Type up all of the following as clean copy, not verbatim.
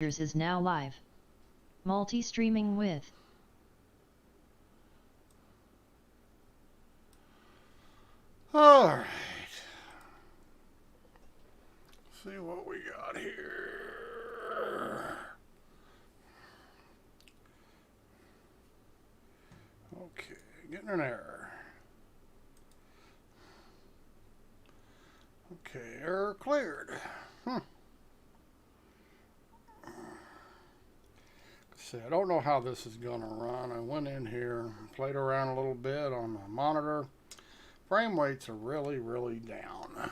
Is now live. Multi-streaming with. All right. See what we got here. Okay, getting an error. Okay, error cleared. See, I don't know how this is going to run. I went in here, played around a little bit on my monitor. Frame rates are really, really down.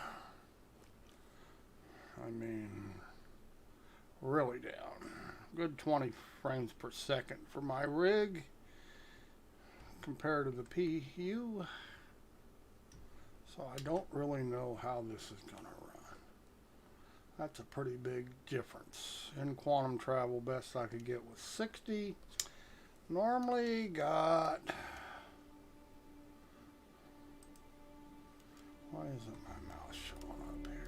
I mean, really down. Good 20 frames per second for my rig compared to the PU. So I don't really know how this is going to run. That's a pretty big difference. In quantum travel, best I could get was 60. Normally got... Why isn't my mouse showing up here?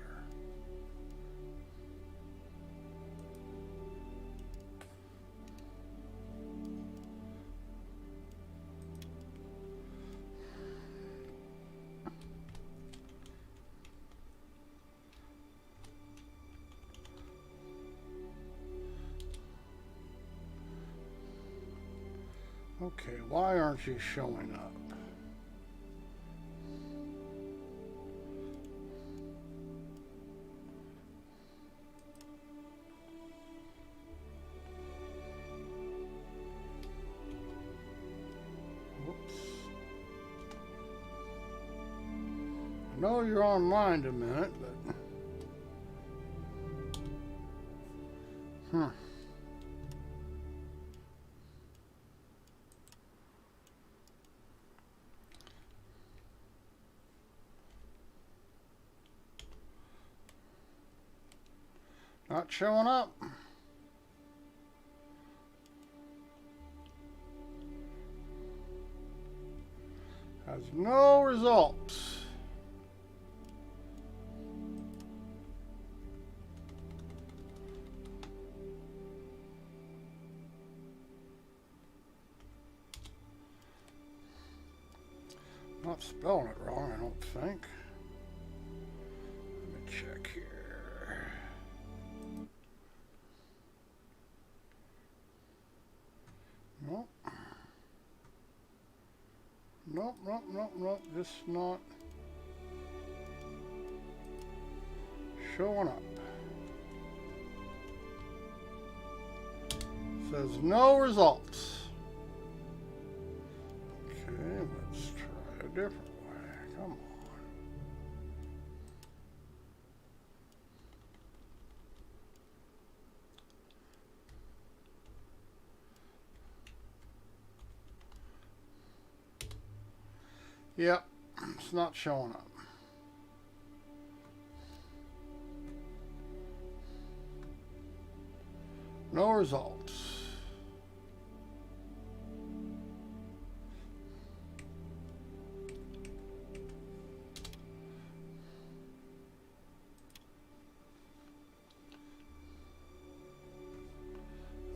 Okay, why aren't you showing up? I know you're online a minute, but... Not showing up. Has no results. Not spelling it wrong, I don't think. Let me check here. Nope. Nope. Just not showing up. Says no results. Okay, let's try a different way. Come on. Yep, it's not showing up. No results.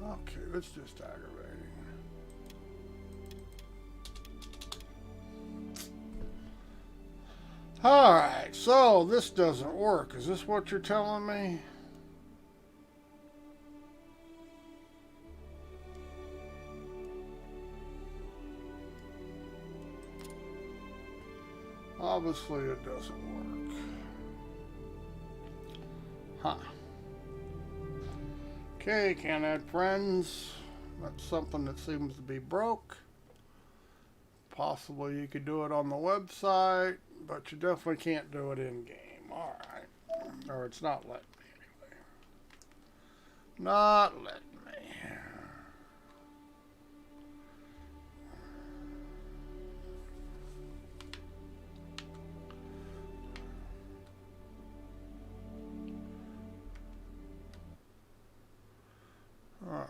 Okay, that's just aggravating. Alright, so this doesn't work. Is this what you're telling me? Obviously it doesn't work. Huh. Okay, can't add friends. That's something that seems to be broke. Possibly you could do it on the website, but you definitely can't do it in game. Alright. Or it's not letting me anyway. Not letting me. Alright.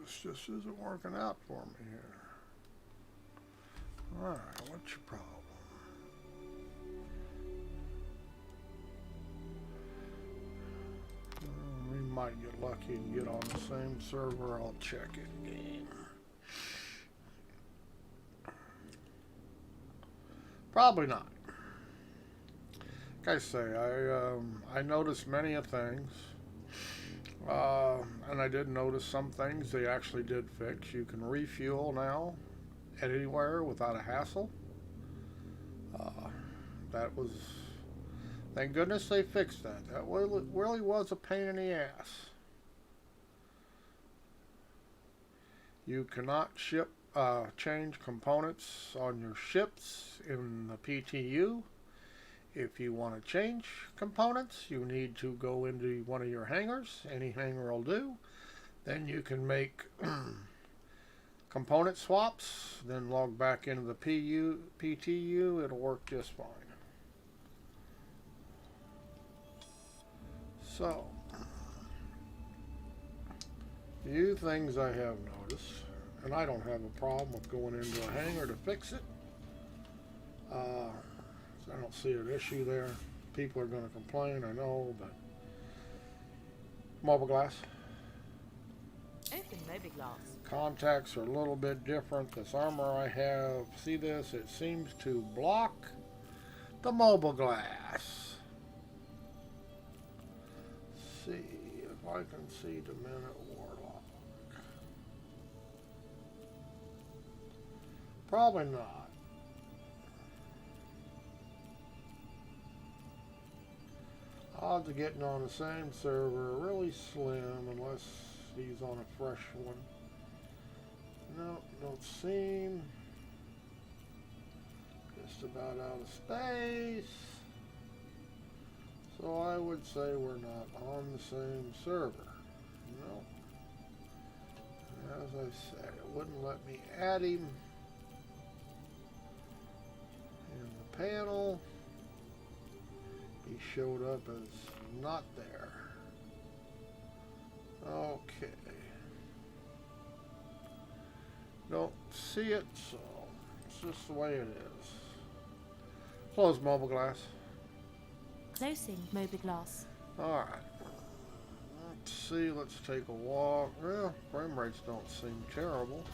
This just isn't working out for me here. Alright, what's your problem? might get lucky and get on the same server. I'll check it game. Probably not. Like I say, I noticed many of things. And I did notice some things they actually did fix. You can refuel now anywhere without a hassle. That was, thank goodness they fixed that. That really was a pain in the ass. You cannot change components on your ships in the PTU. If you want to change components, you need to go into one of your hangars. Any hangar will do. Then you can make component swaps, then log back into the PTU. It'll work just fine. So, few things I have noticed, and I don't have a problem with going into a hangar to fix it. I don't see an issue there. People are going to complain, I know, but mobile glass. Open mobile glass. Contacts are a little bit different. This armor I have, see this? It seems to block the mobile glass. See if I can see Diminutive Warlock. Probably not. Odds of getting on the same server are really slim unless he's on a fresh one. No, don't seem. Just about out of space. So I would say we're not on the same server. No. As I said, it wouldn't let me add him in the panel. He showed up as not there. Okay. Don't see it, so it's just the way it is. Close mobile glass. Closing mobile glass. Alright. Let's see, let's take a walk. Well, frame rates don't seem terrible.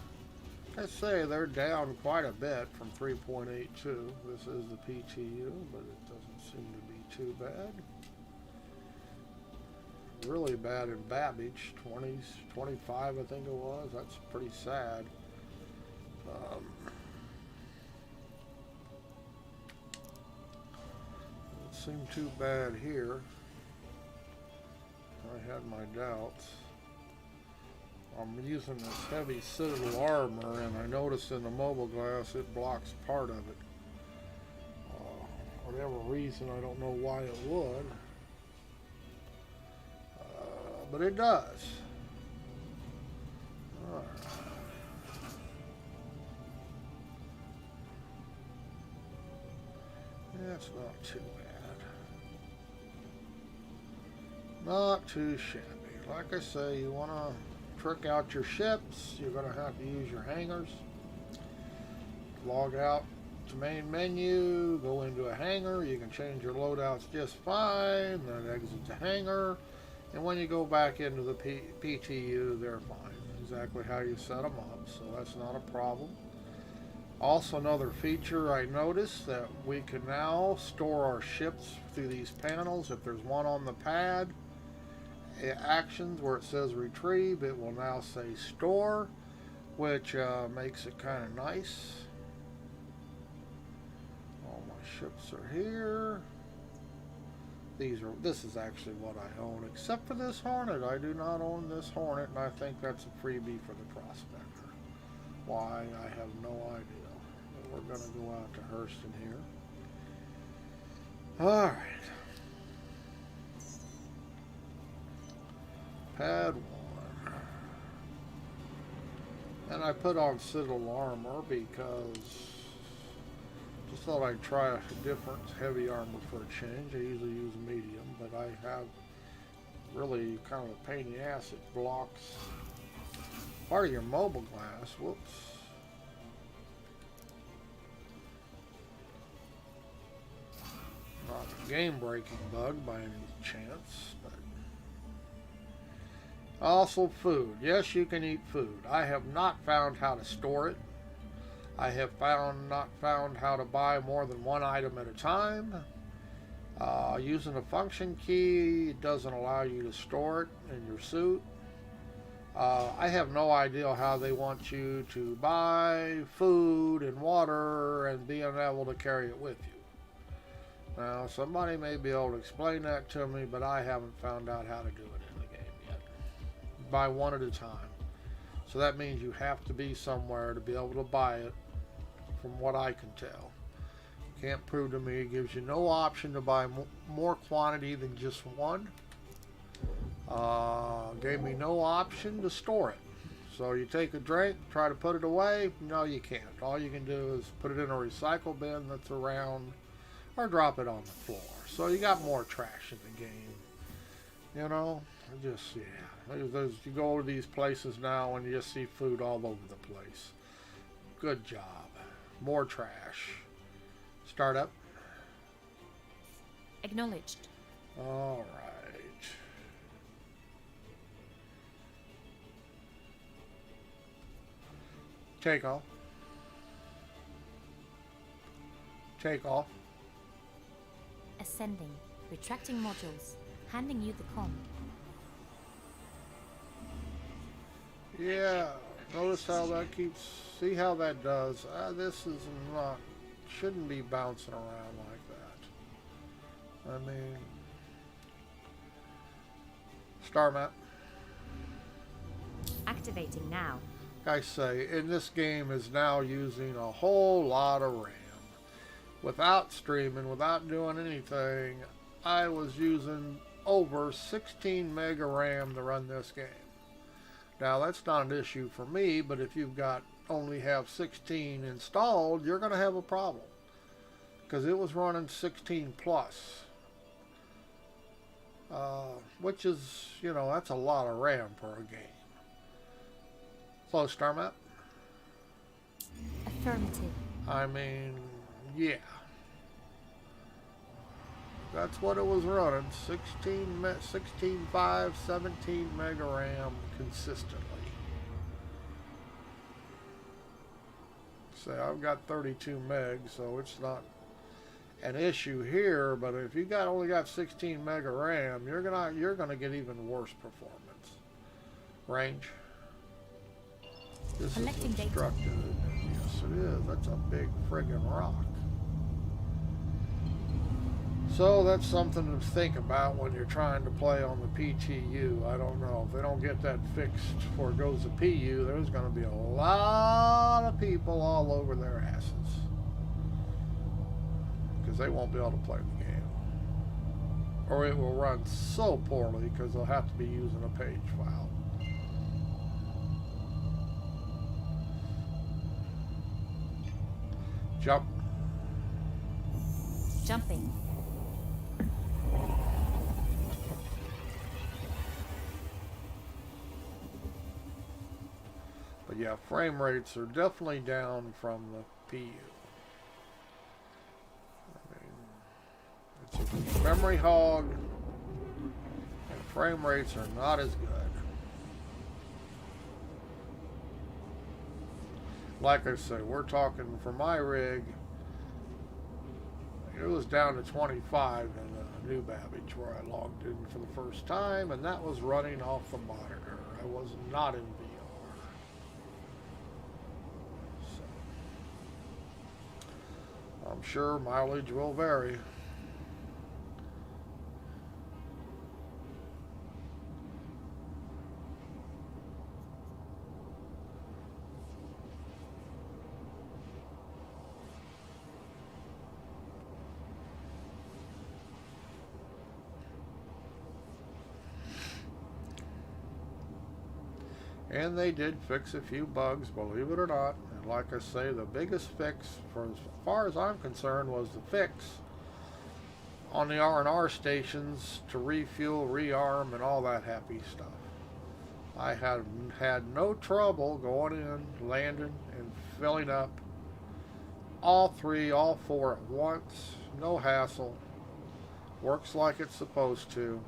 I say they're down quite a bit from 3.82. This is the PTU, but it doesn't seem to be too bad. Really bad in Babbage, 20s, 25 I think it was. That's pretty sad. Doesn't seem too bad here. I had my doubts. I'm using this heavy Citadel armor, and I noticed in the mobile glass it blocks part of it. Whatever reason, I don't know why it would. But it does. Alright. That's not too bad. Not too shabby. Like I say, you want to trick out your ships, you're going to have to use your hangars. Log out to main menu, go into a hangar, you can change your loadouts just fine, then exit the hangar, and when you go back into the PTU, they're fine. Exactly how you set them up, so that's not a problem. Also, another feature I noticed that we can now store our ships through these panels. If there's one on the pad, actions where it says retrieve, it will now say store, which makes it kind of nice. All my ships are here. This is actually what I own, except for this Hornet. I do not own this Hornet, and I think that's a freebie for the Prospector. Why, I have no idea. But we're going to go out to Hurston here. Alright. Pad 1. And I put on Citadel armor because just thought I'd try a different heavy armor for a change. I usually use medium, but I have really kind of a pain in the ass. It blocks part of your mobile glass. Whoops. Not a game-breaking bug by any chance, but Also, food. Yes, you can eat food. I have not found how to store it. I have not found how to buy more than one item at a time. Using a function key, it doesn't allow you to store it in your suit. I have no idea how they want you to buy food and water and being able to carry it with you. Now, somebody may be able to explain that to me, but I haven't found out how to do it in the game yet. Buy one at a time. So that means you have to be somewhere to be able to buy it, from what I can tell. Can't prove to me. It gives you no option to buy more quantity than just one. Gave me no option to store it. So you take a drink, try to put it away. No, you can't. All you can do is put it in a recycle bin that's around, or drop it on the floor. So you got more trash in the game. You know, just, yeah. You go to these places now and you just see food all over the place. Good job. More trash. Start up. Acknowledged. All right. Take off. Take off. Ascending. Retracting modules. Handing you the com. Yeah. Notice how that keeps. See how that does. This is not. Shouldn't be bouncing around like that. I mean. Star map. Activating now. I say, in this game is now using a whole lot of RAM. Without streaming, without doing anything, I was using over 16 meg of RAM to run this game. Now, that's not an issue for me, but if you've got only have 16 installed, you're going to have a problem. Because it was running 16 plus. Which is, you know, that's a lot of RAM for a game. Close star map. Affirmative. I mean, yeah. That's what it was running. 16.5, 17 mega RAM consistently. So I've got 32 meg, so it's not an issue here. But if you only got 16 mega RAM, you're gonna get even worse performance. Range. This Collecting is data. obstructed. Yes, it is. That's a big friggin' rock. So that's something to think about when you're trying to play on the PTU. I don't know. If they don't get that fixed before it goes to PU, there's going to be a lot of people all over their asses. Because they won't be able to play the game. Or it will run so poorly because they'll have to be using a page file. Jump. Jumping. But yeah, frame rates are definitely down from the PU. I mean, it's a memory hog, and frame rates are not as good. Like I say, we're talking for my rig, it was down to 25 in the new Babbage where I logged in for the first time, and that was running off the monitor. I was not in VR. So, I'm sure mileage will vary. And they did fix a few bugs, believe it or not. And like I say, the biggest fix, for as far as I'm concerned, was the fix on the R&R stations to refuel, rearm, and all that happy stuff. I had no trouble going in, landing, and filling up all four at once. No hassle. Works like it's supposed to.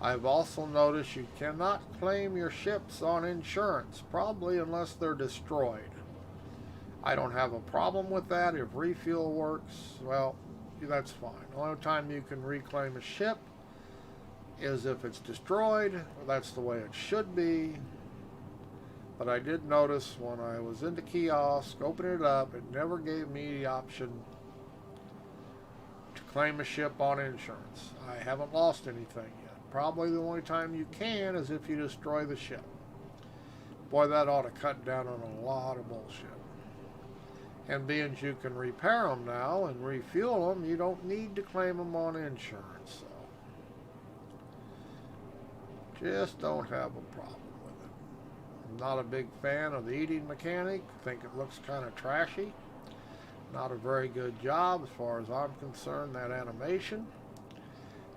I've also noticed you cannot claim your ships on insurance, probably unless they're destroyed. I don't have a problem with that. If refuel works, well, that's fine. The only time you can reclaim a ship is if it's destroyed. That's the way it should be. But I did notice when I was in the kiosk, opening it up, it never gave me the option to claim a ship on insurance. I haven't lost anything yet. Probably the only time you can is if you destroy the ship. Boy, that ought to cut down on a lot of bullshit. And being you can repair them now and refuel them, you don't need to claim them on insurance. So just don't have a problem with it. I'm not a big fan of the eating mechanic. I think it looks kind of trashy. Not a very good job as far as I'm concerned, that animation.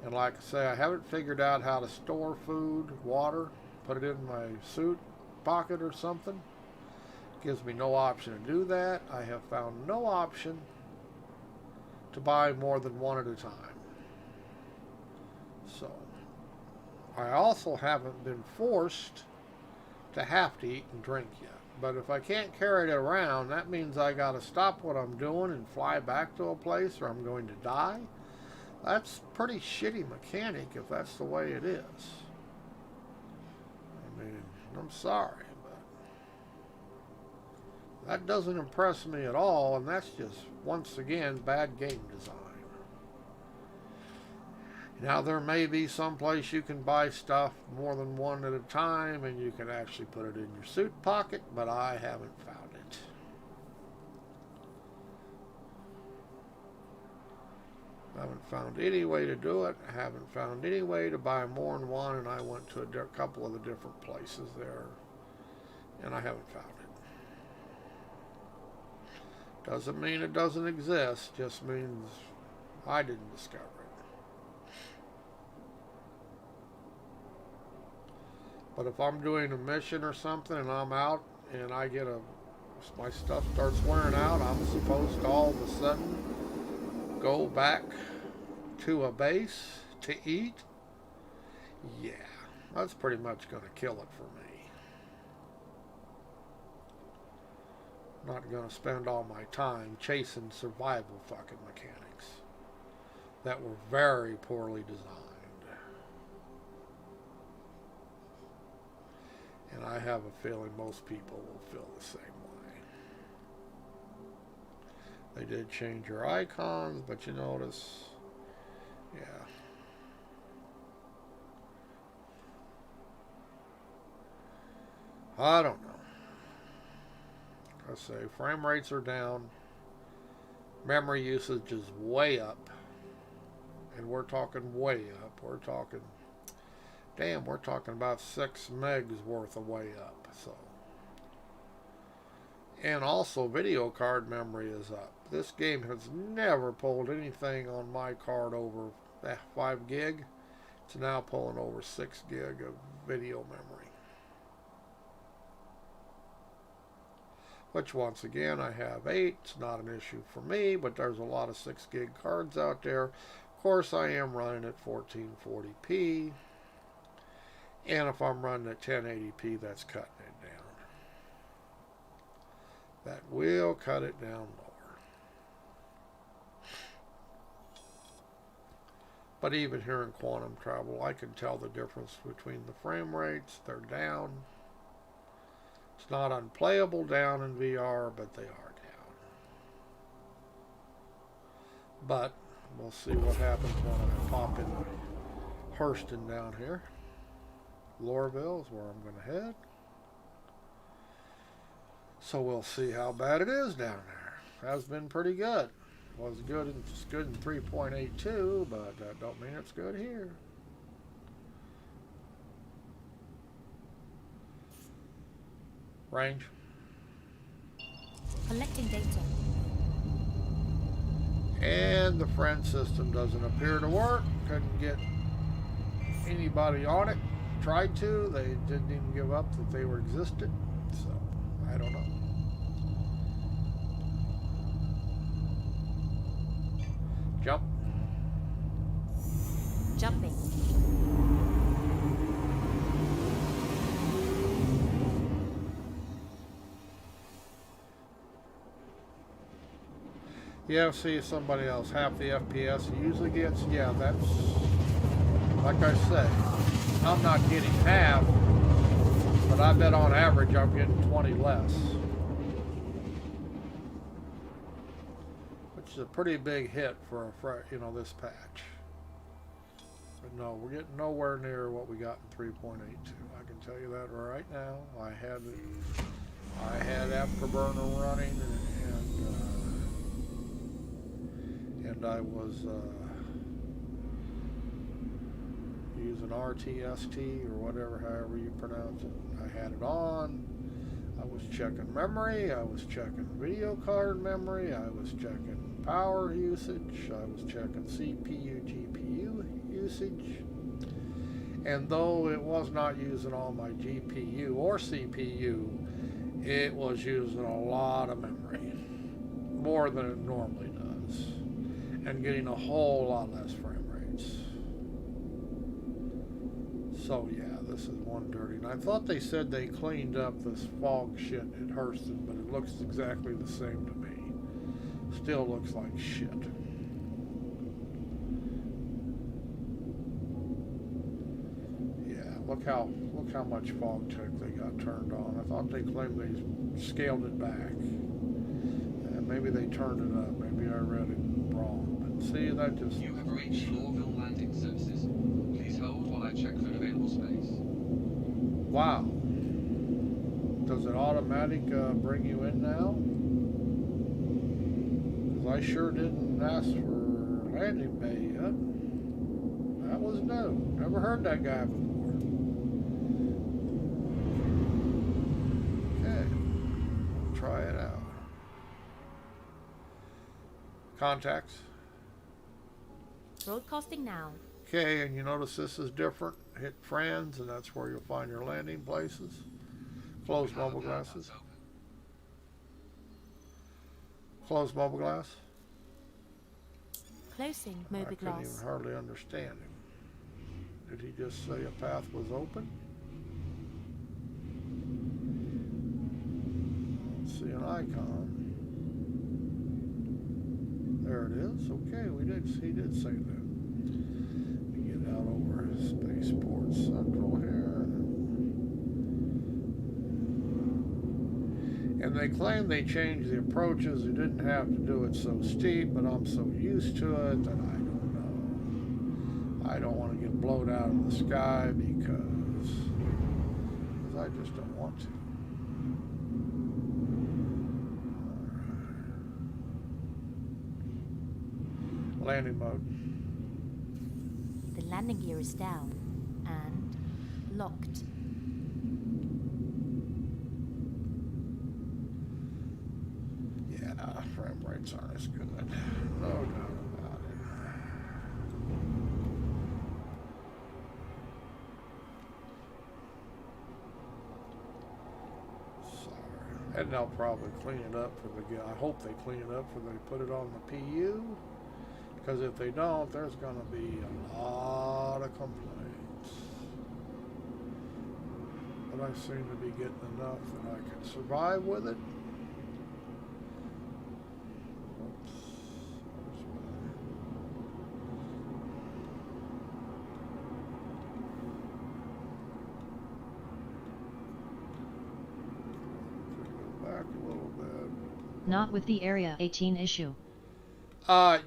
And like I say, I haven't figured out how to store food, water, put it in my suit pocket or something. Gives me no option to do that. I have found no option to buy more than one at a time. So, I also haven't been forced to have to eat and drink yet. But if I can't carry it around, that means I got to stop what I'm doing and fly back to a place or I'm going to die. That's pretty shitty mechanic if that's the way it is. I mean, I'm sorry. That doesn't impress me at all, and that's just, once again, bad game design. Now, there may be some place you can buy stuff more than one at a time, and you can actually put it in your suit pocket, but I haven't found it. I haven't found any way to do it. I haven't found any way to buy more than one, and I went to a couple of the different places there, and I haven't found it. Doesn't mean it doesn't exist, just means I didn't discover it. But if I'm doing a mission or something and I'm out and I get my stuff starts wearing out, I'm supposed to all of a sudden go back to a base to eat? Yeah, that's pretty much going to kill it for me. Not going to spend all my time chasing survival fucking mechanics that were very poorly designed. And I have a feeling most people will feel the same way. They did change your icons, but you notice, yeah. I don't know. I say frame rates are down, memory usage is way up, and we're talking way up. We're talking about 6 megs worth of way up. So, and also video card memory is up. This game has never pulled anything on my card over 5 gig. It's now pulling over 6 gig of video memory. Which once again I have 8. It's not an issue for me, but there's a lot of 6 gig cards out there. Of course I am running at 1440p, and if I'm running at 1080p, that's cutting it down. That will cut it down lower. But even here in quantum travel, I can tell the difference between the frame rates. They're down. It's not unplayable down in VR, but they are down. But we'll see what happens when I pop in Hurston down here. Lorville is where I'm going to head. So we'll see how bad it is down there. Has been pretty good. Was good. It's good in 3.82, but that don't mean it's good here. Range. Collecting data. And the friend system doesn't appear to work. Couldn't get anybody on it. Tried to. They didn't even give up that they were existed. So, I don't know. Jump. Jumping. Yeah, see somebody else half the FPS he usually gets. Yeah, that's like I say. I'm not getting half, but I bet on average I'm getting 20 less, which is a pretty big hit for this patch. But no, we're getting nowhere near what we got in 3.82. I can tell you that right now. I had Afterburner running, and I was using RTST or whatever, however you pronounce it. I had it on. I was checking memory. I was checking video card memory. I was checking power usage. I was checking CPU, GPU usage. And though it was not using all my GPU or CPU, it was using a lot of memory, more than it normally does, and getting a whole lot less frame rates. So yeah, this is one dirty. And I thought they said they cleaned up this fog shit at Hurston, but it looks exactly the same to me. Still looks like shit. Yeah, look how much fog tech they got turned on. I thought they claimed they scaled it back. And maybe they turned it up. Maybe I read it wrong. But see, that just... You have reached Lawville Landing Services. Please hold while I check for available space. Wow. Does it automatic bring you in now? Because I sure didn't ask for landing bay yet. That was new. Never heard that guy before. Okay. Try it out. Contacts. Broadcasting now. Okay, and you notice this is different. Hit friends, and that's where you'll find your landing places. Close mobile glasses. Close mobile glass. Closing I mobile couldn't glass. even hardly understand him. Did he just say a path was open? Let's see an icon. There it is. Okay, he did say that. Let me get out over Spaceport Central here. And they claim they changed the approaches. They didn't have to do it so steep, but I'm so used to it that I don't know. I don't want to get blown out of the sky because I just don't want to. Landing mode. The landing gear is down and locked. Yeah, frame rates aren't as good. No doubt about it. Sorry. And they'll probably clean it up for the guy. I hope they clean it up before they put it on the PU. Because if they don't, there's going to be a lot of complaints. But I seem to be getting enough that I can survive with it. Oops. Go back a little bit. Not with the Area 18 issue.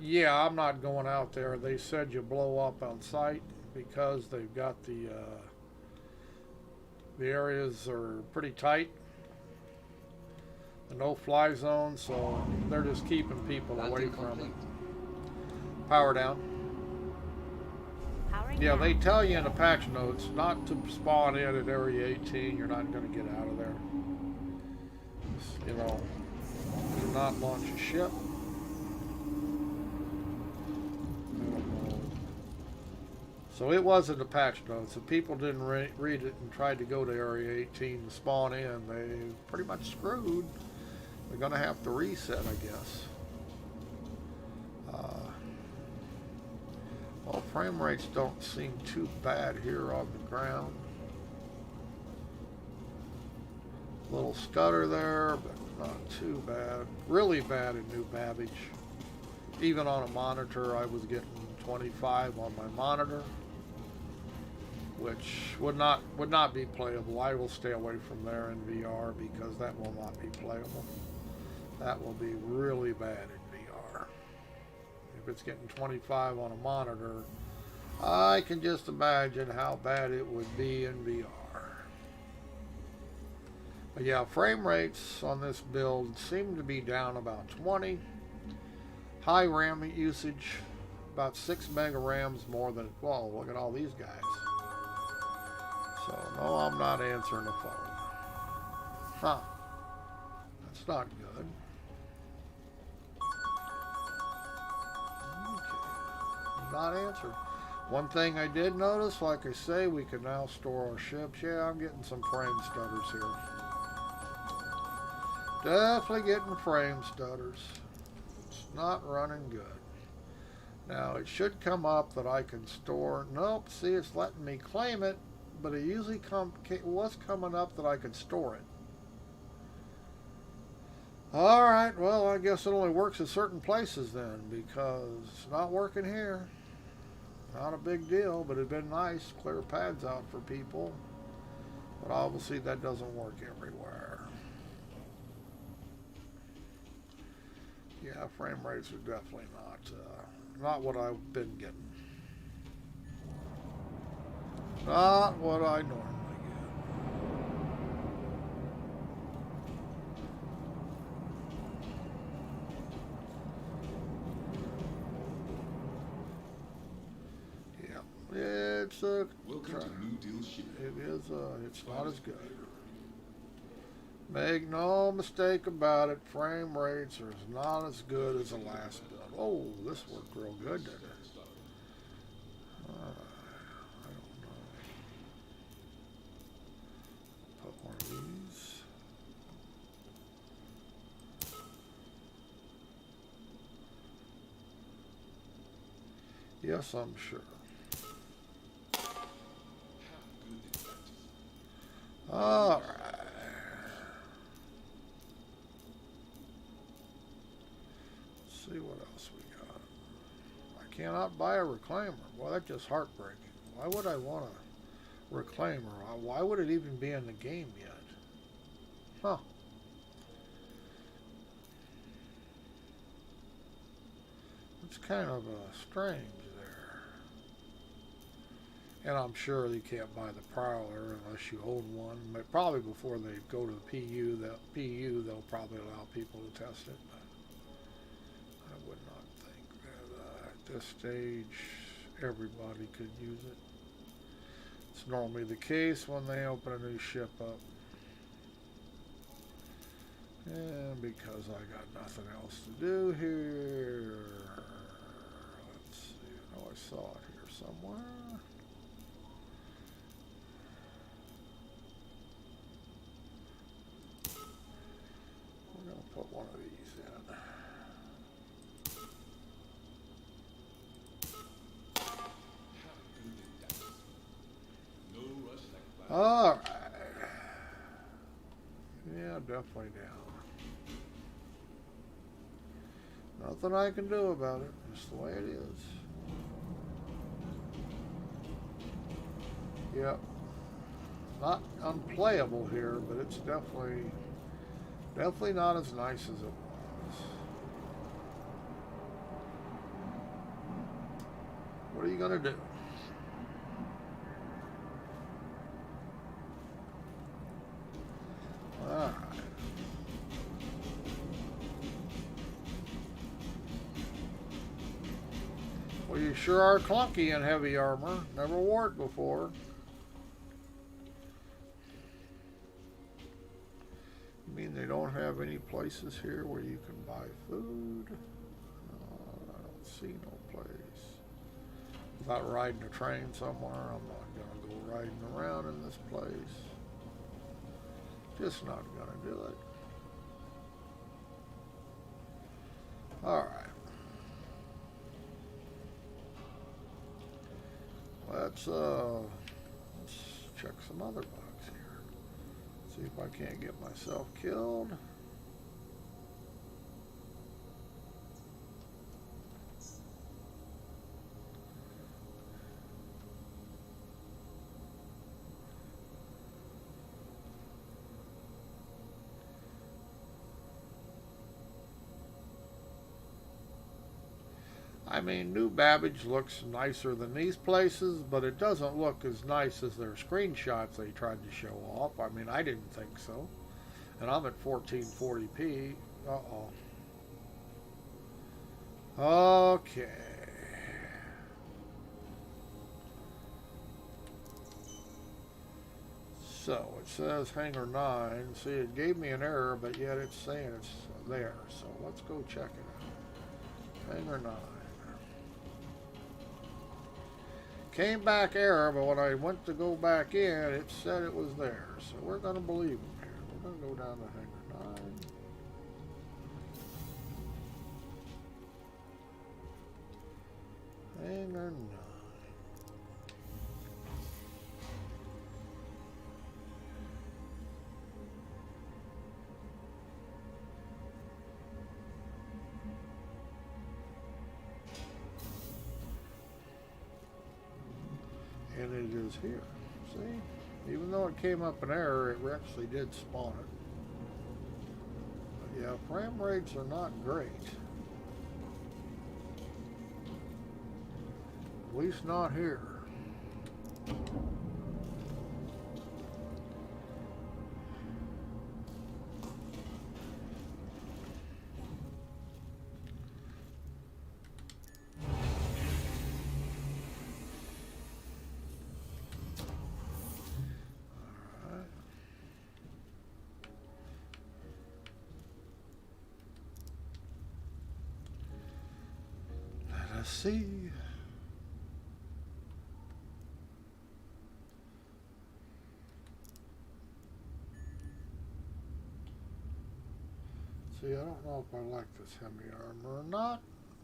Yeah, I'm not going out there. They said you blow up on site because they've got the areas are pretty tight. The no-fly zone, so they're just keeping people away from it. Power down. Powering Yeah, down. they tell you in the patch notes not to spawn in at Area 18. You're not going to get out of there. You know, do not launch a ship. So it was in the patch notes. If people didn't read it and tried to go to Area 18 to spawn in, they pretty much screwed. They're going to have to reset, I guess. Well, frame rates don't seem too bad here on the ground. A little stutter there, but not too bad. Really bad in New Babbage. Even on a monitor, I was getting 25 on my monitor, which would not be playable. I will stay away from there in VR because that will not be playable. That will be really bad in VR. If it's getting 25 on a monitor, I can just imagine how bad it would be in VR. But yeah, frame rates on this build seem to be down about 20. High RAM usage, about 6 mega RAMs more than, whoa, look at all these guys. So, no, I'm not answering the phone. Huh. That's not good. Okay. Not answered. One thing I did notice, like I say, we can now store our ships. Yeah, I'm getting some frame stutters here. Definitely getting frame stutters. It's not running good. Now, it should come up that I can store. Nope, see, it's letting me claim it, but it usually was coming up that I could store it. Alright, well, I guess it only works at certain places then, because it's not working here. Not a big deal, but it'd been nice. Clear pads out for people. But obviously that doesn't work everywhere. Yeah, frame rates are definitely not what I've been getting. Not what I normally get. Yeah, it's a. Welcome to New Deal Ship. It is. It's not as good. Make no mistake about it. Frame rates are not as good as the last build. Oh, this worked real good, didn't it? I don't know. Put one of these. Yes, I'm sure. All right. Let's see what else we got. I cannot buy a reclaimer. Well, that's just heartbreaking. Why would I want a reclaimer? Why would it even be in the game yet? Huh. It's kind of strange there. And I'm sure you can't buy the Prowler unless you own one. But probably before they go to the PU, they'll probably allow people to test it. But I would not think that at this stage everybody could use it. It's normally the case when they open a new ship up. And because I got nothing else to do here, let's see, I know I saw it here somewhere. We're going to put one of these in. All right. Yeah, definitely down. Nothing I can do about it. Just the way it is. Yep. Not unplayable here, but it's definitely not as nice as it was. What are you gonna do? Alright. Well, you sure are clunky in heavy armor. Never wore it before. You mean they don't have any places here where you can buy food? I don't see no place. Without riding a train somewhere, I'm not gonna go riding around in this place. Just not gonna do it. Alright. Let's check some other bugs here. See if I can't get myself killed. I mean, New Babbage looks nicer than these places, but it doesn't look as nice as their screenshots they tried to show off. I mean, I didn't think so. And I'm at 1440p. Uh-oh. Okay. So, it says Hangar 9. See, it gave me an error, but yet it's saying it's there. So, let's go check it out. Hangar 9. Came back error, but when I went to go back in, it said it was there. So, we're going to believe them here. We're going to go down to Hangar 9. Hangar 9. And it is here. See? Even though it came up an error, it actually did spawn it. But yeah, frame rates are not great. At least not here. Let's see. See, I don't know if I like this heavy armor or not.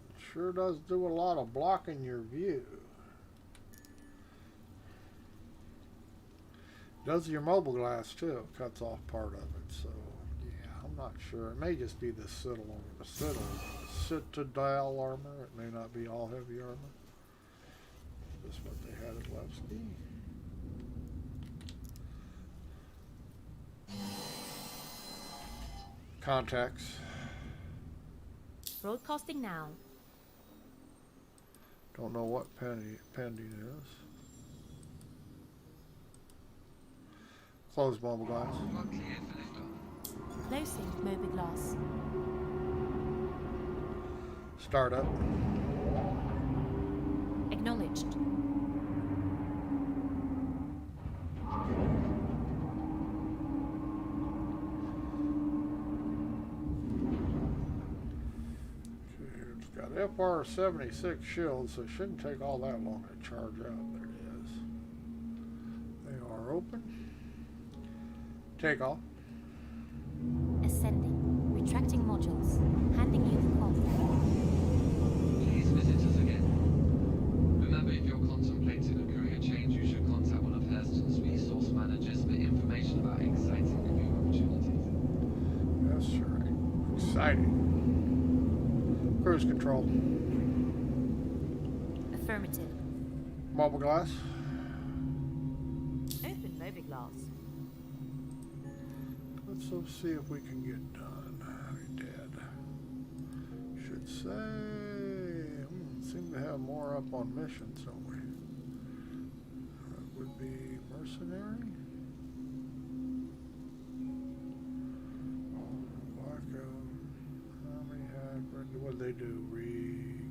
It sure does do a lot of blocking your view. Does your mobile glass too. Cuts off part of it, so yeah, I'm not sure. It may just be the Citadel armor. It may not be all heavy armor. That's what they had at Levski. Contacts. Broadcasting now. Don't know what pending is. Close mobile glass. You are cleared for liftoff. Closing Mobiglass. Startup. Acknowledged. It's got FR-76 shields, so it shouldn't take all that long to charge up. There it is. They are open. Take off. Ascending. Retracting modules. Handing you the comm. Please visit us again. Remember, if you're contemplating a career change, you should contact one of Hurston's resource managers for information about exciting career opportunities. That's right. Exciting. Cruise control. Affirmative. Mobile glass. Open Mobiglass. Let's see if we can get done. We did. Should say. Seem to have more up on missions, don't we? That would be mercenary. Black Army had. What did they do?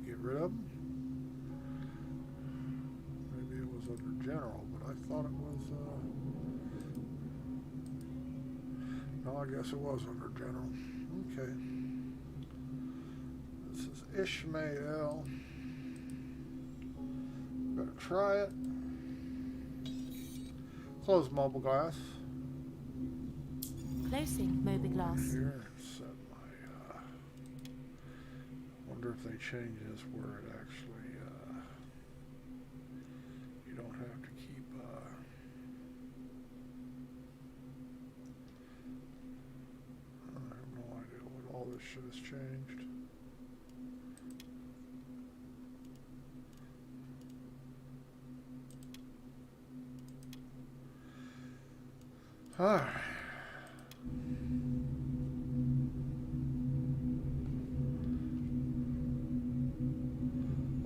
Get rid of them? Maybe it was under general, but I thought it was. No, I guess it was under general. Okay. This is Eychimo. Better try it. Close mobile glass. Closing Mobiglass. Here, set my. Wonder if they change this where it actually. You don't have to keep. I have no idea what all this shit has changed. Alright.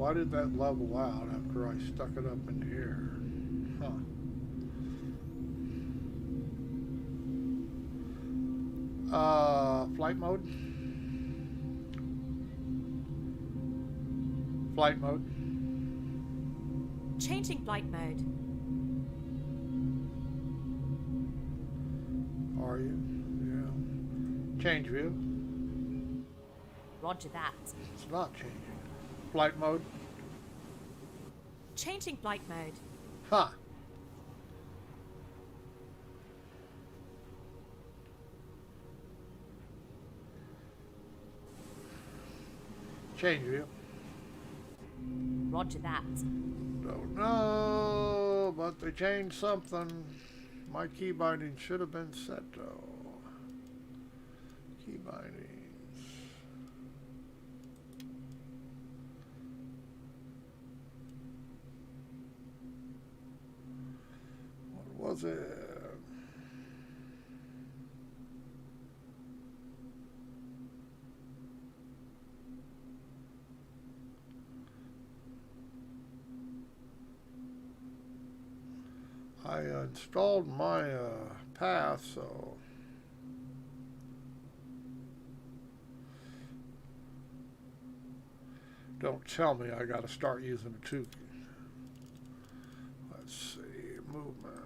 Why did that level out after I stuck it up in the air? Huh. Flight mode? Flight mode. Changing flight mode. Are you? Yeah. Change view. Roger that. It's not changing. Flight mode. Changing flight mode. Huh. Change view. Roger that. Don't know, but they changed something. My key binding should have been set though. Key bindings. What was it? I installed my path, so don't tell me I got to start using the 2 key. Let's see, movement.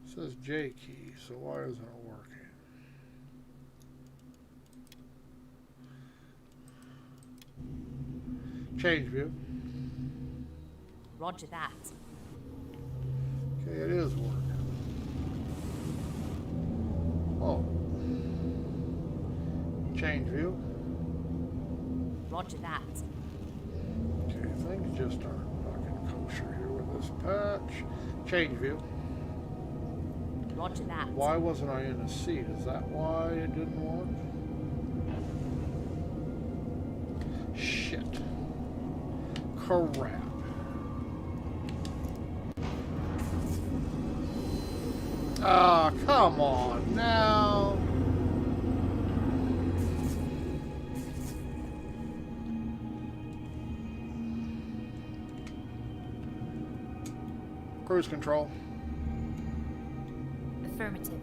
It says J key, so why isn't it working? Change view. Roger that. Okay, it is working. Oh. Change view. Roger that. Okay, things just aren't fucking kosher here with this patch. Change view. Roger that. Why wasn't I in the seat? Is that why it didn't work? Shit. Crap. Ah, come on now. Cruise control. Affirmative.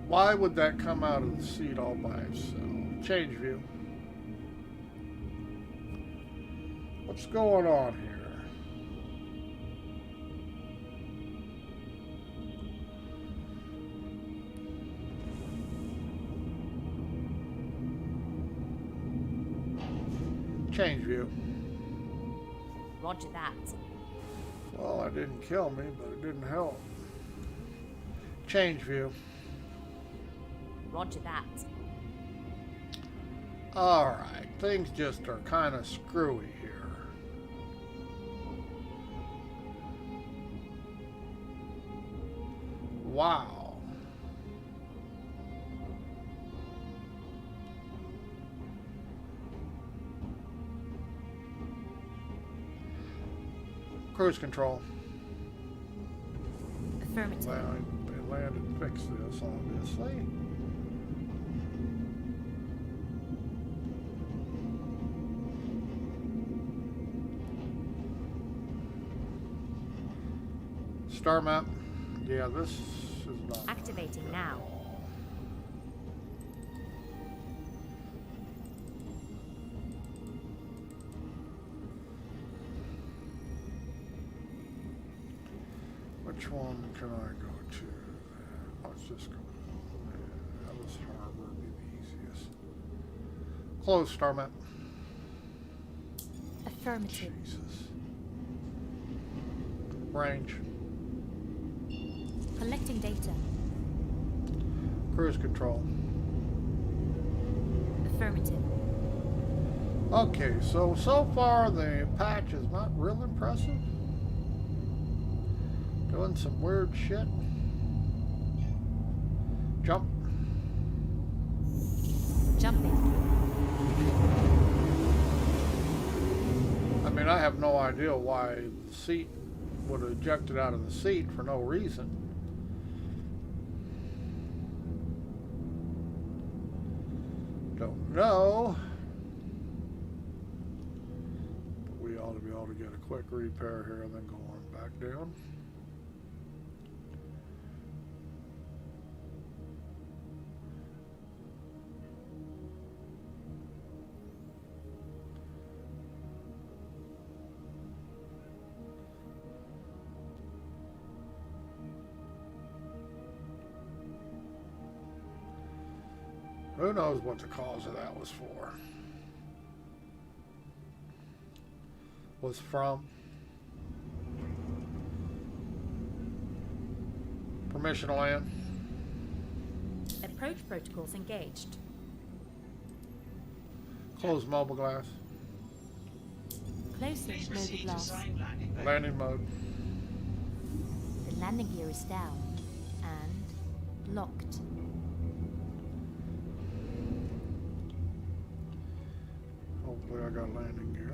Why would that come out of the seat all by itself? Change view. What's going on here? Change view. Roger that. Well, it didn't kill me, but it didn't help. Change view. Roger that. Alright, things just are kind of screwy here. Wow. Cruise control. Affirmative. Well, they landed and fixed this, obviously. Star map. Yeah, this is not Activating now. Which one can I go to? Let's just go. Ellis Harbor would be the easiest. Close star map. Affirmative. Jesus. Range. Collecting data. Cruise control. Affirmative. Okay, so far the patch is not real impressive. Doing some weird shit. Jump. Jumping. I mean, mean, I have no idea why the seat would have ejected out of the seat for no reason. Don't know. But we ought to be able to get a quick repair here and then go on back down. Who knows what the cause of that was for? Was from? Permission to land. Approach protocols engaged. Close mobile glass. Closing motor glass. Landing mode. The landing gear is down and locked. Hopefully I got landing gear.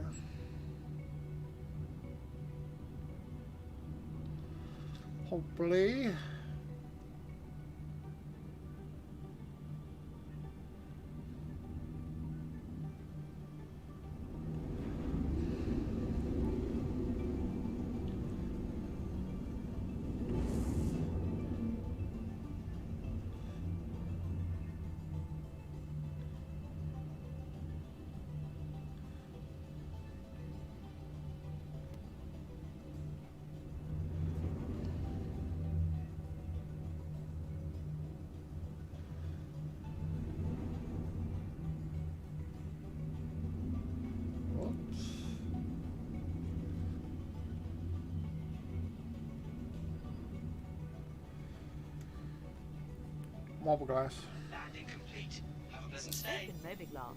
Hopefully. Mobile glass. Landing complete. Have a pleasant stay. Open motor glass.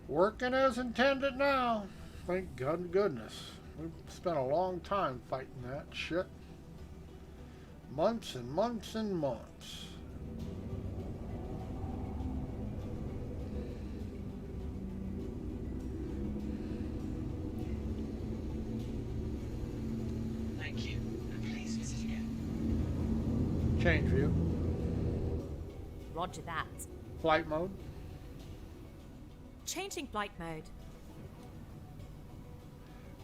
Working as intended now. Thank God and goodness. We've spent a long time fighting that shit. Months and months and months. Thank you. And please visit again. Change view. Roger that. Flight mode. Changing flight mode.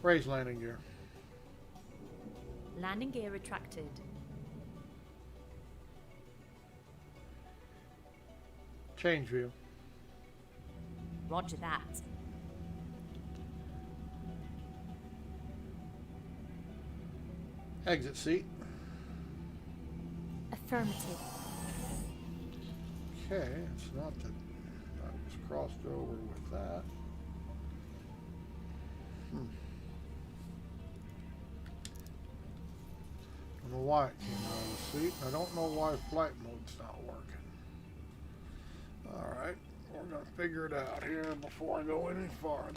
Raise landing gear. Landing gear retracted. Change view. Roger that. Exit seat. Affirmative. Okay, it's not that I was crossed over with that. I don't know why it came out of the seat. I don't know why flight mode's not working. Alright, we're going to figure it out here before I go any farther.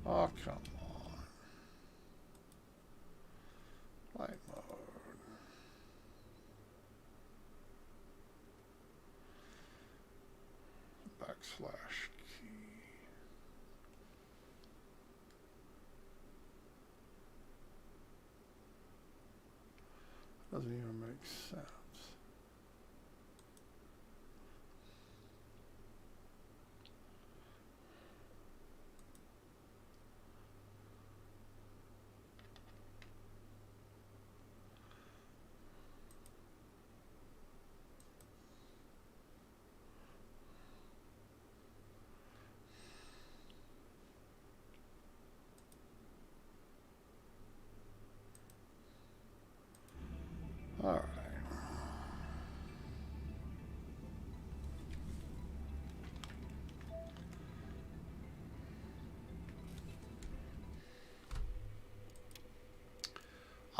Oh, come on. Flight mode. Backslash key. Doesn't even make sense.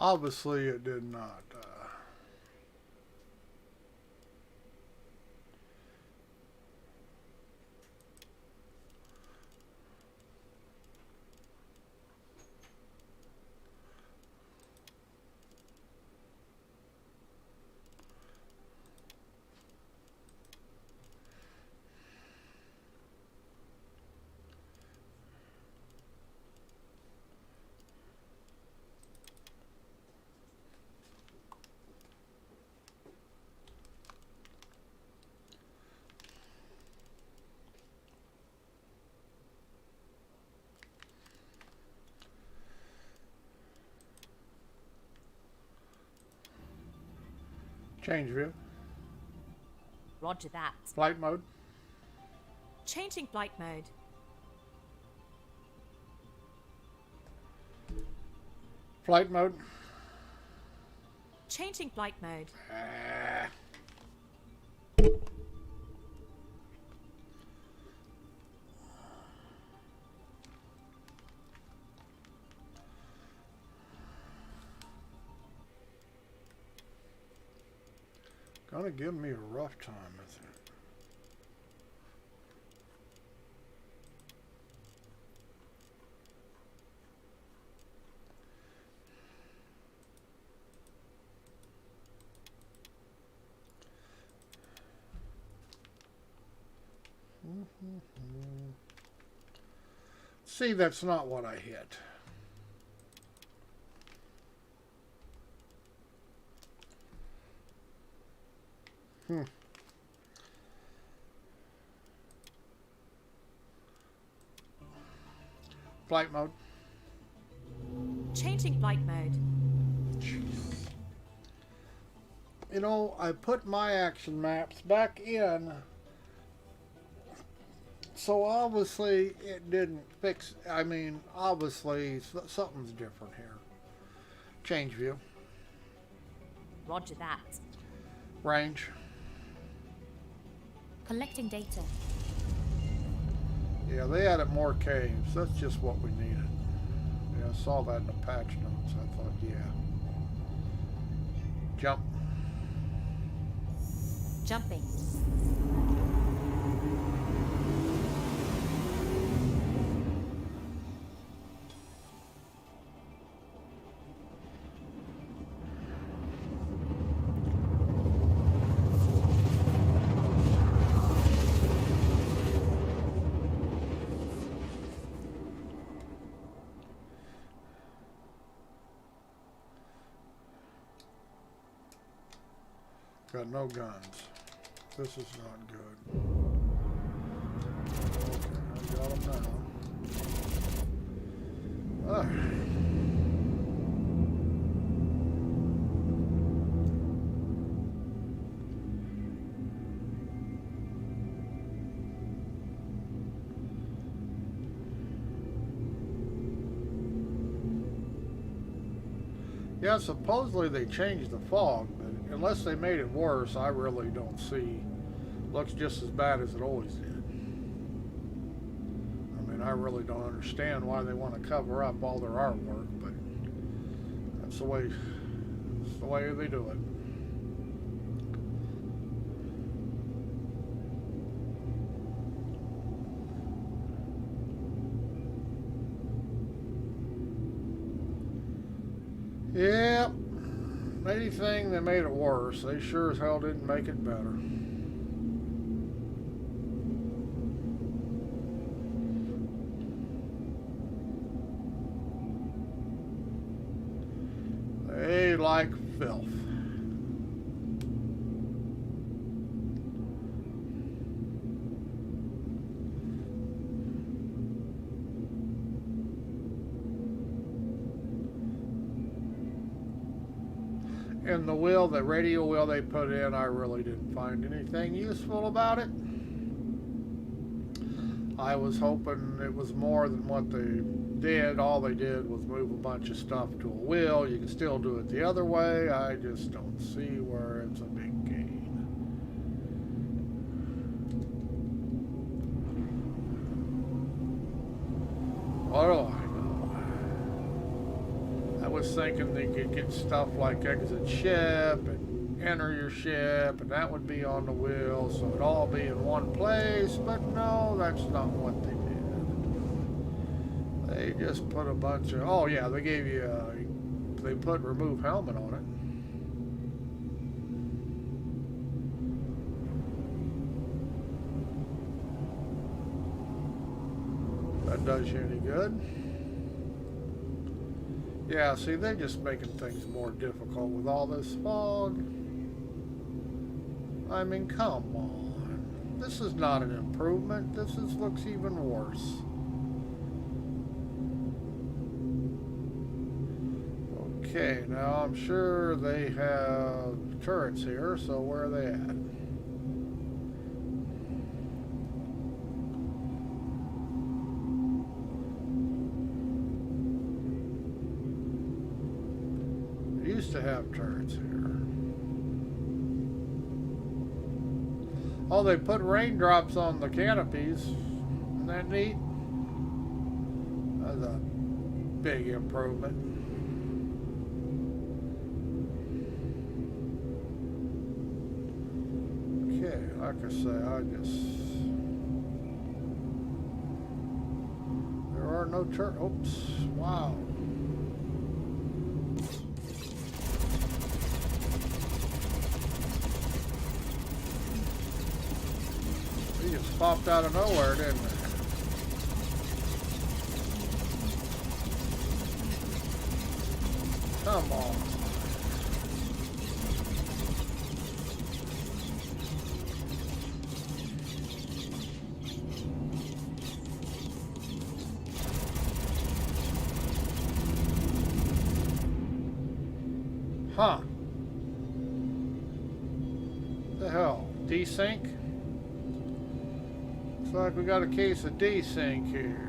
Obviously, it did not. Change view. Roger that. Flight mode. Changing flight mode. Flight mode. Changing flight mode. Gonna give me a rough time, isn't it? See, that's not what I hit. Flight mode. Changing flight mode. You know, I put my action maps back in, so obviously it didn't fix. I mean, obviously something's different here. Change view. Roger that. Range. Collecting data. Yeah, they added more caves. That's just what we needed. Yeah, I saw that in the patch notes. I thought, yeah. Jump. Jumping. Got no guns. This is not good. Okay, I got them now. Alright. Yeah, supposedly they changed the fog, but unless they made it worse, I really don't see. Looks just as bad as it always did. I mean, I really don't understand why they want to cover up all their artwork, but that's the way they do it. Yep. Anything that made it worse, they sure as hell didn't make it better. They like filth. And the wheel, the radio wheel they put in, I really didn't find anything useful about it. I was hoping it was more than what they did. All they did was move a bunch of stuff to a wheel. You can still do it the other way. I just don't see where it's a big gain. What do I know? That was thinking they could get stuff like exit ship and enter your ship, and that would be on the wheel, so it'd all be in one place. But no, that's not what they did. They just put a bunch of. Oh yeah, they gave you. They put remove helmet on it. That does you any good. Yeah, see, they're just making things more difficult with all this fog. I mean, come on. This is not an improvement. This looks even worse. Okay, now I'm sure they have turrets here, so where are they at? Used to have turrets here. Oh, they put raindrops on the canopies. Isn't that neat? That's a big improvement. Okay, like I say, there are no turrets. Oops, wow. He just popped out of nowhere, didn't they? Come on. Huh. The hell? Desync? Looks like we got a case of desync here.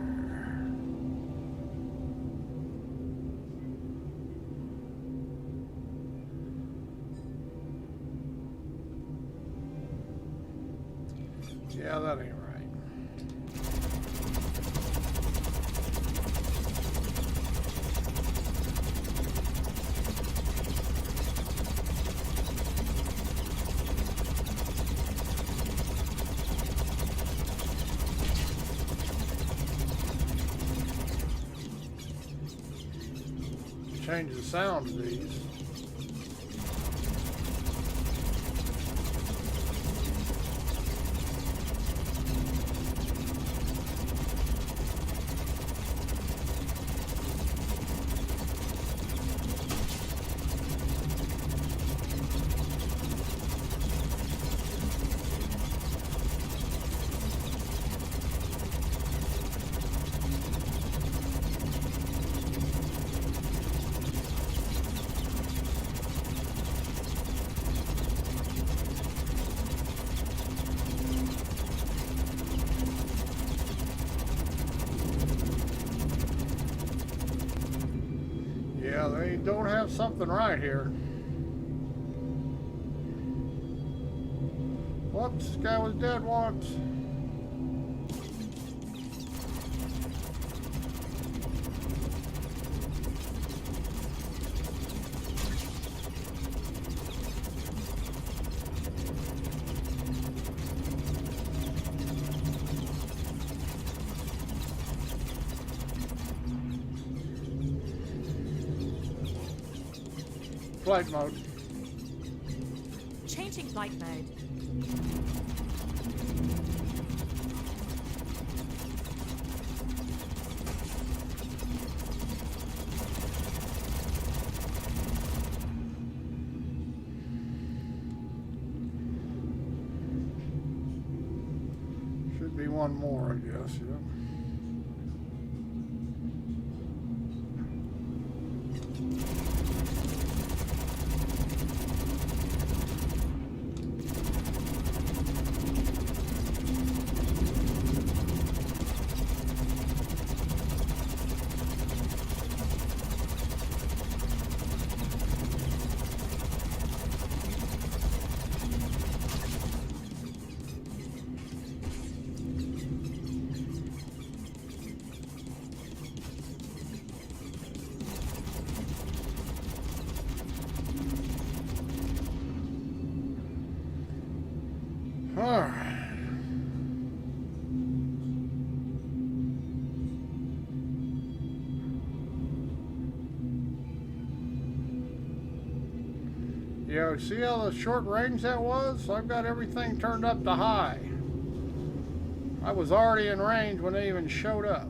Yeah, that ain't right. Change the sound of these. Yeah, they don't have something right here. Whoops, this guy was dead once. Flight mode. Changing flight mode. Should be one more, I guess, yeah. Yeah, see how the short range that was? I've got everything turned up to high. I was already in range when they even showed up.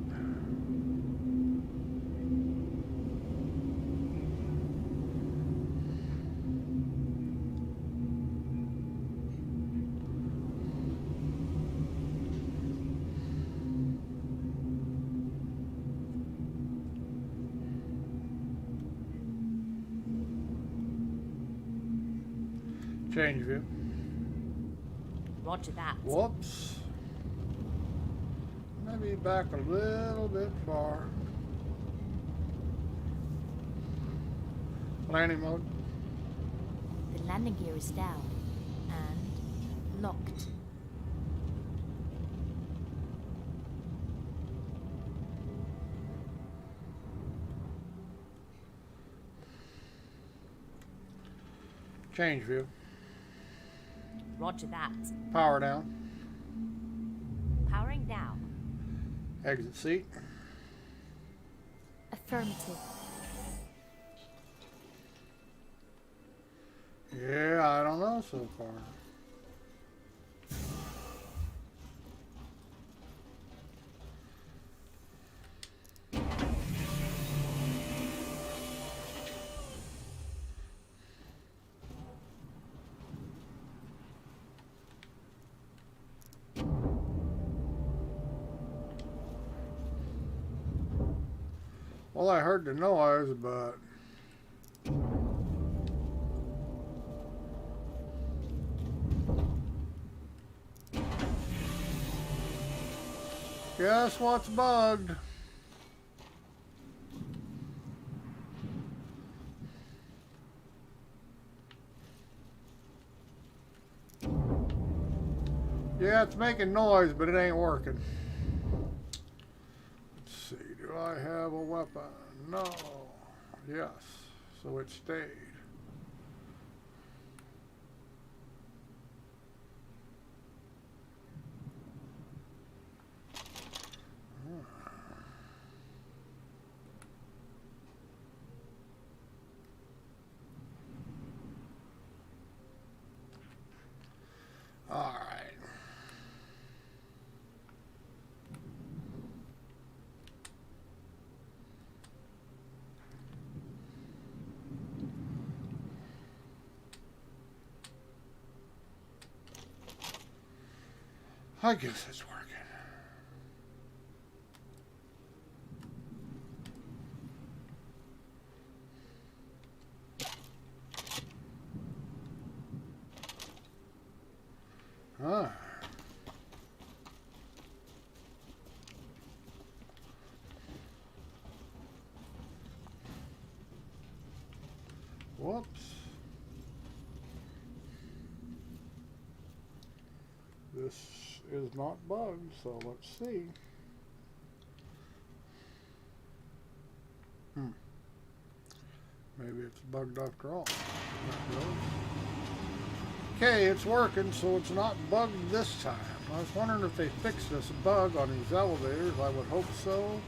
Change view. Roger that. Whoops. Maybe back a little bit far. Landing mode. The landing gear is down and locked. Change view. Roger that. Power down. Powering down. Exit seat. Affirmative. Yeah, I don't know so far. Well, I heard the noise, but guess what's bugged? Yeah, it's making noise, but it ain't working. Let's see, do I have a weapon? No. Yes, so it stayed. All right. I guess it's working. Ah. Whoops. This is not bugged, so let's see. Maybe it's bugged after all. Not really. Okay, it's working, so it's not bugged this time. I was wondering if they fixed this bug on these elevators. I would hope so.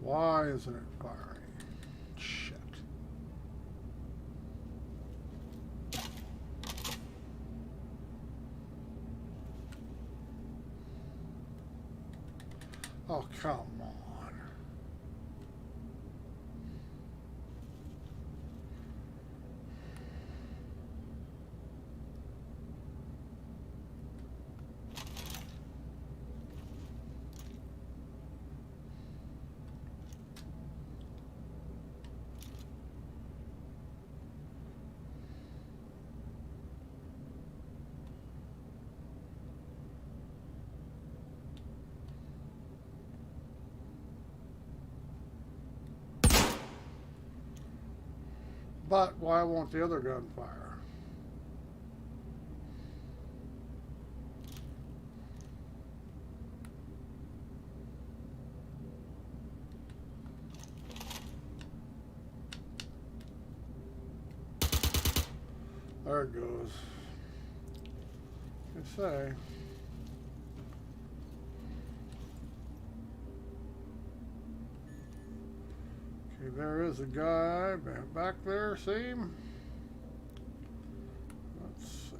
Why isn't it firing? Shit. Oh, come on. But why won't the other gun fire? There it goes. I say. Okay, there is a guy back there, see him? Let's see.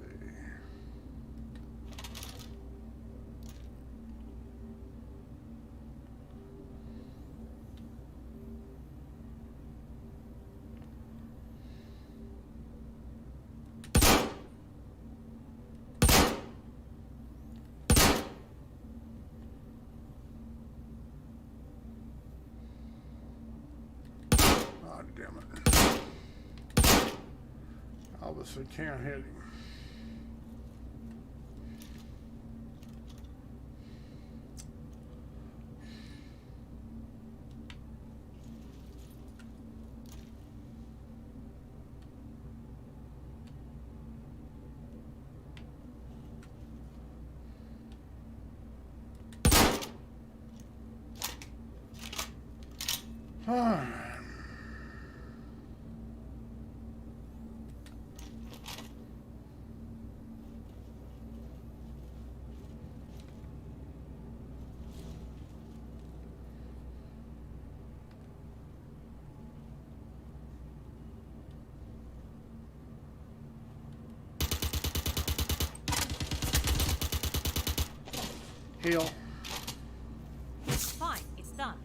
Oh, damn it. Obviously can't hit him. Heal. Fine, it's done.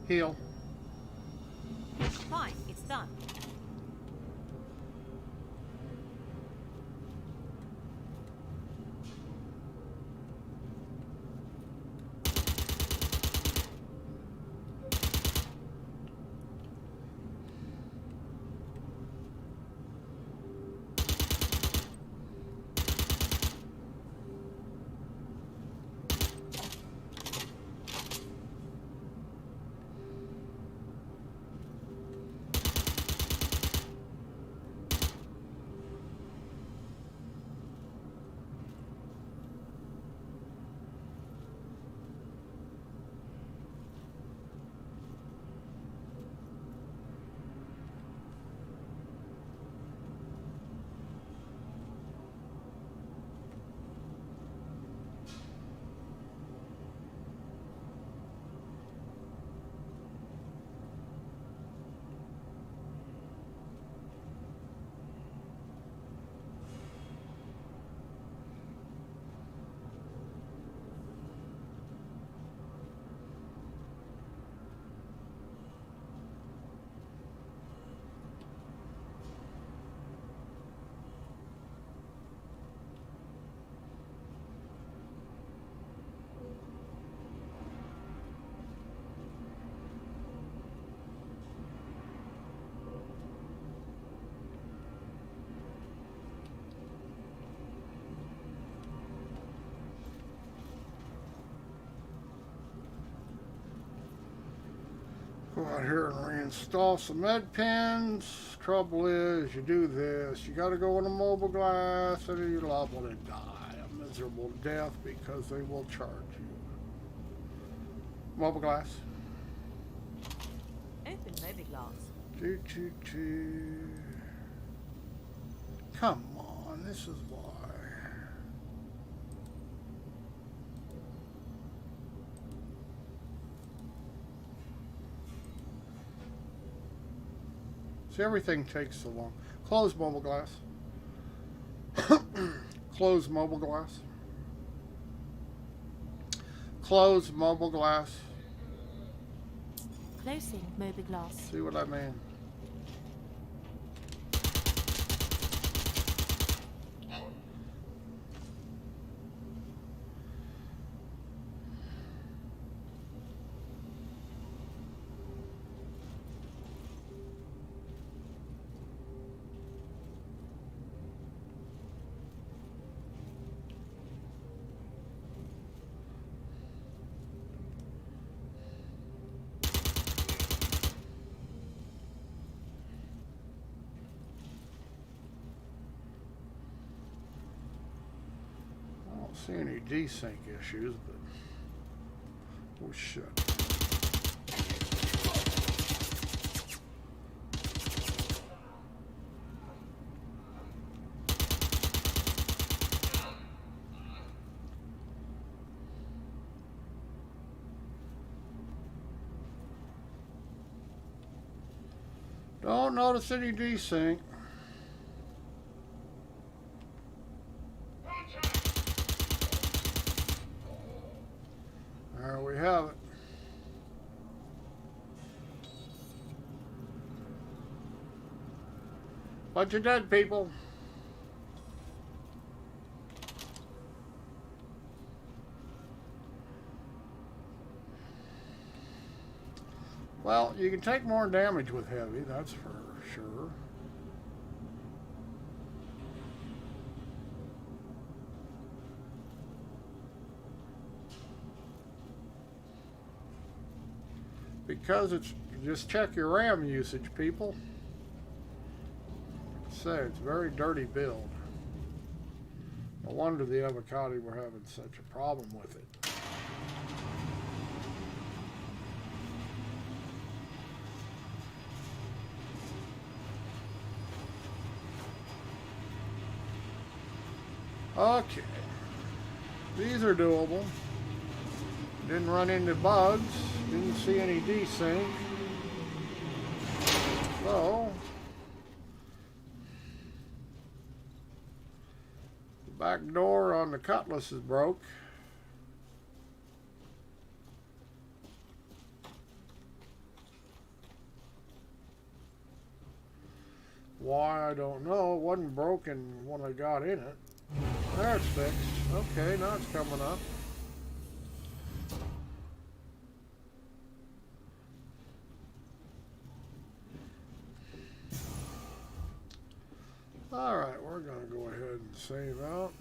Heal. Fine, it's done. Go out here and reinstall some med pens. Trouble is, you do this, you gotta go in a mobile glass and you're liable to die a miserable death because they will charge you. Mobile glass. Open mobiglass. Choo. Come on, this is why. See, everything takes so long. Close mobile glass. Close mobile glass. Close mobile glass. Closing mobiglass. See what I mean? See any desync issues, but we should. Don't notice any desync. There we have it. Bunch of dead people. Well, you can take more damage with heavy, that's for sure. Because it's, just check your RAM usage, people. Say it's a very dirty build. No wonder the avocado were having such a problem with it. Okay, these are doable. Didn't run into bugs. Didn't see any desync. So, the back door on the Cutlass is broke. Why, I don't know. It wasn't broken when I got in it. There, it's fixed. Okay, now it's coming up. Alright, we're going to go ahead and save out.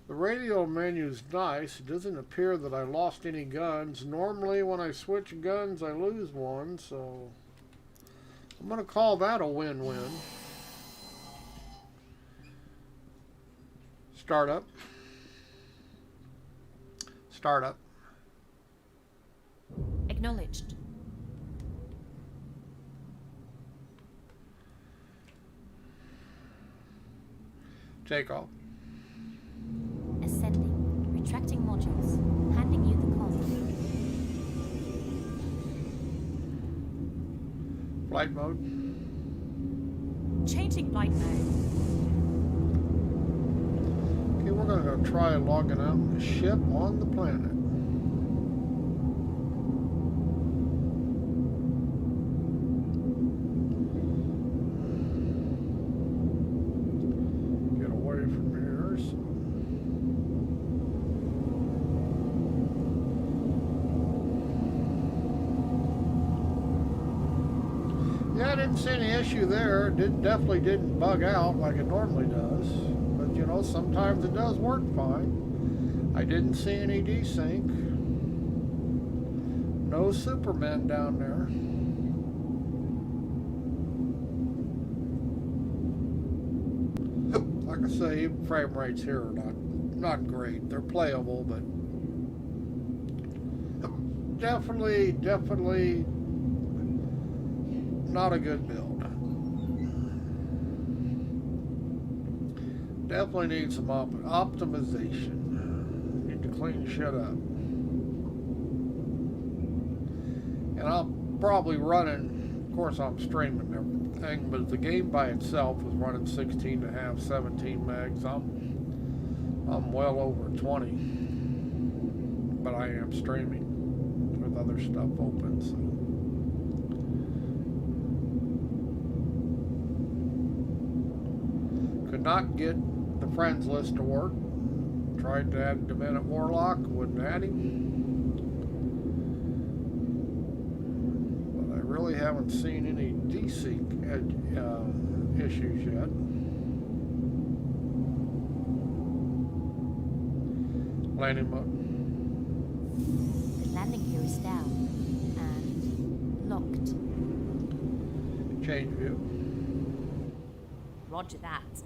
The radio menu's nice. It doesn't appear that I lost any guns. Normally when I switch guns I lose one, so I'm going to call that a win-win. Startup. Startup. Acknowledged. Takeoff. Ascending. Retracting modules. Handing you the comm. Flight mode. Changing flight mode. Okay, we're going to go try logging out the ship on the planet. Get away from here. So. Yeah, I didn't see any issue there. Definitely didn't bug out like it normally does. But, you know, sometimes it does work fine. I didn't see any desync. No Superman down there. Like I say, frame rates here are not great. They're playable, but definitely not a good build. Definitely needs some optimization. Need to clean shit up. And I'm probably running, of course I'm streaming everything, but the game by itself is running 16 and a half, 17 megs. I'm well over 20, but I am streaming with other stuff open, so. Could not get the friends list to work. Tried to add Demented Warlock, wouldn't add him. But I really haven't seen any DC issues yet. Landing mode. The landing gear is down and locked. Change view. Roger that.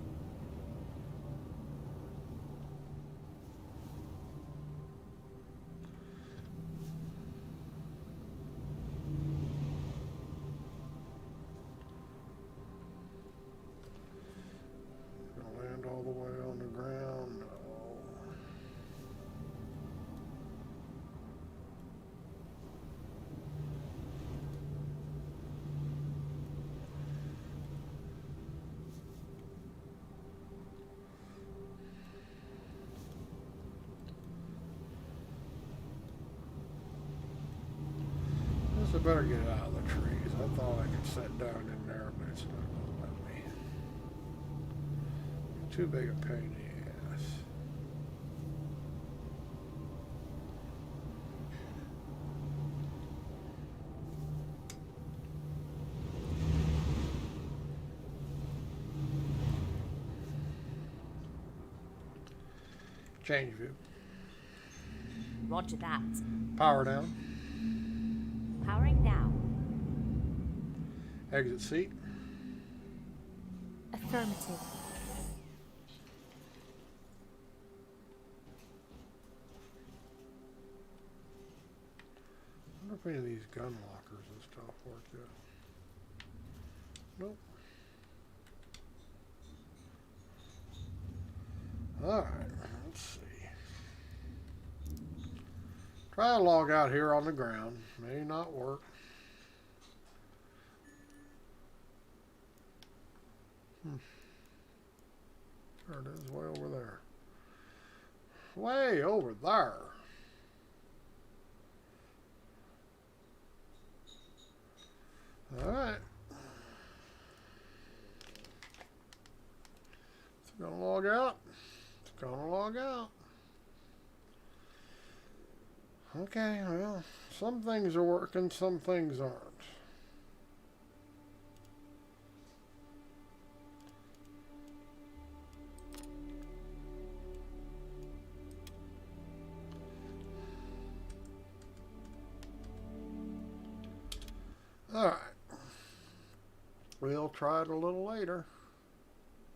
Gonna land all the way on the ground. No. I better get out of the trees. I thought I could sit down in there, but it's not going to let me. Too big a pain in the ass. Change view. Roger that. Power down. Powering now. Exit seat. Affirmative. I wonder if any of these gun lockers and stuff work yet. Nope. Alright, let's see. Try to log out here on the ground. May not work. There it is, way over there. Way over there. Alright. It's gonna log out. It's gonna log out. Okay, well, some things are working, some things aren't. All right. We'll try it a little later.